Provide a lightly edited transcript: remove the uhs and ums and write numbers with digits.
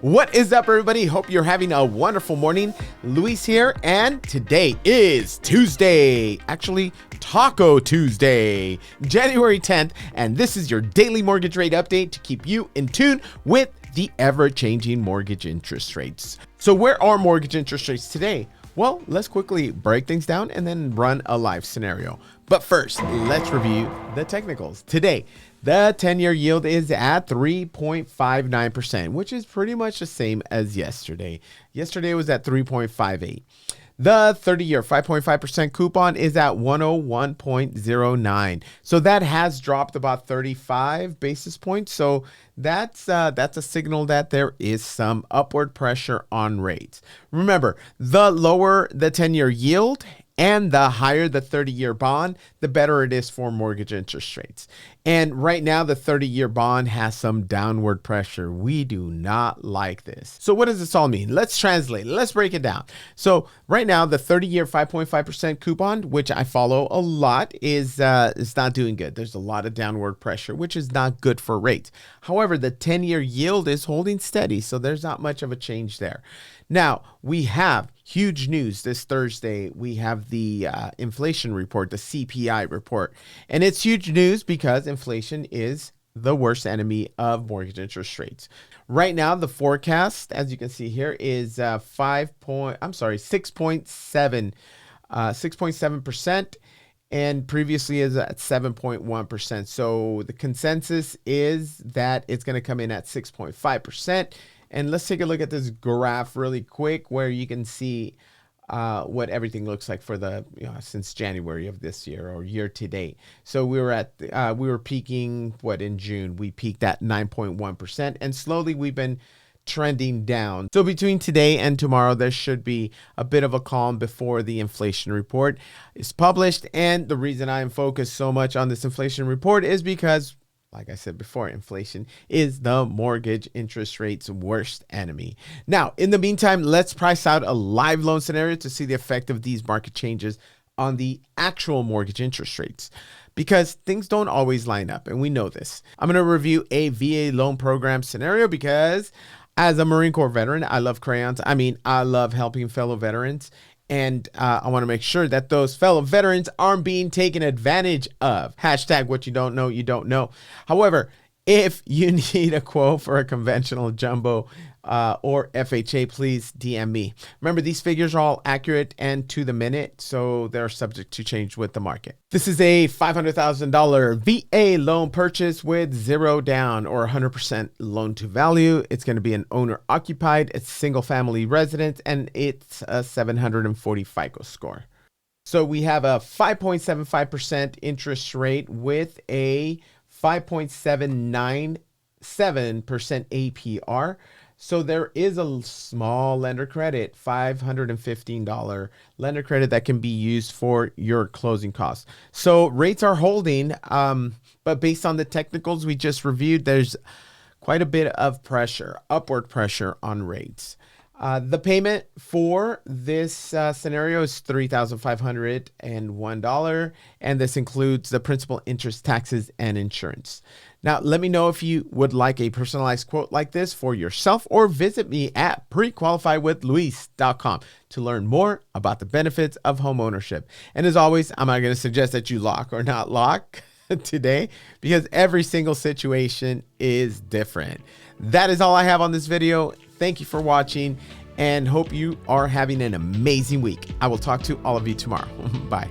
What is up, everybody? Hope you're having a wonderful morning. Luis here, and today is Tuesday. Actually, Taco Tuesday, January 10th, and this is your daily mortgage rate update to keep you in tune with the ever-changing mortgage interest rates. So where are mortgage interest rates today? Well, let's quickly break things down and then run a live scenario. But first, let's review the technicals. Today, the 10-year yield is at 3.59%, which is pretty much the same as yesterday. Yesterday was at 3.58. The 30-year 5.5% coupon is at 101.09. So that has dropped about 35 basis points. So that's a signal that there is some upward pressure on rates. Remember, the lower the 10-year yield and the higher the 30-year bond, the better it is for mortgage interest rates. And right now, the 30-year bond has some downward pressure. We do not like this. So what does this all mean? Let's translate. Let's break it down. So right now, the 30-year 5.5% coupon, which I follow a lot, is not doing good. There's a lot of downward pressure, which is not good for rates. However, the 10-year yield is holding steady, so there's not much of a change there. Now, we have huge news this Thursday. We have the inflation report, the CPI report. And it's huge news because inflation is the worst enemy of mortgage interest rates. Right now, the forecast, as you can see here, is 6.7%. And previously is at 7.1%. So the consensus is that it's going to come in at 6.5%. And let's take a look at this graph really quick, where you can see what everything looks like for the since January of this year, or year to date. So we were peaking in June. We peaked at 9.1%, and slowly we've been trending down. So between today and tomorrow, there should be a bit of a calm before the inflation report is published. And the reason I am focused so much on this inflation report is because, like I said before, inflation is the mortgage interest rate's worst enemy. Now, in the meantime, let's price out a live loan scenario to see the effect of these market changes on the actual mortgage interest rates, because things don't always line up, and we know this. I'm going to review a VA loan program scenario because as a Marine Corps veteran, I love crayons. I love helping fellow veterans. And I want to make sure that those fellow veterans aren't being taken advantage of. Hashtag what you don't know, you don't know. However, if you need a quote for a conventional jumbo or FHA, please DM me. Remember, these figures are all accurate and to the minute, so they're subject to change with the market. This is a $500,000 VA loan purchase with 0 down or 100% loan to value. It's going to be an owner occupied, it's single family residence, and it's a 740 FICO score. So we have a 5.75% interest rate with a 5.797% APR. So there is a small lender credit, $515 lender credit that can be used for your closing costs. So rates are holding, but based on the technicals we just reviewed, there's quite a bit of pressure, upward pressure on rates. The payment for this scenario is $3,501, and this includes the principal, interest, taxes, and insurance. Now, let me know if you would like a personalized quote like this for yourself, or visit me at prequalifiedwithluis.com to learn more about the benefits of home ownership. And as always, I'm not going to suggest that you lock or not lock today, because every single situation is different. That is all I have on this video. Thank you for watching, and hope you are having an amazing week. I will talk to all of you tomorrow. Bye.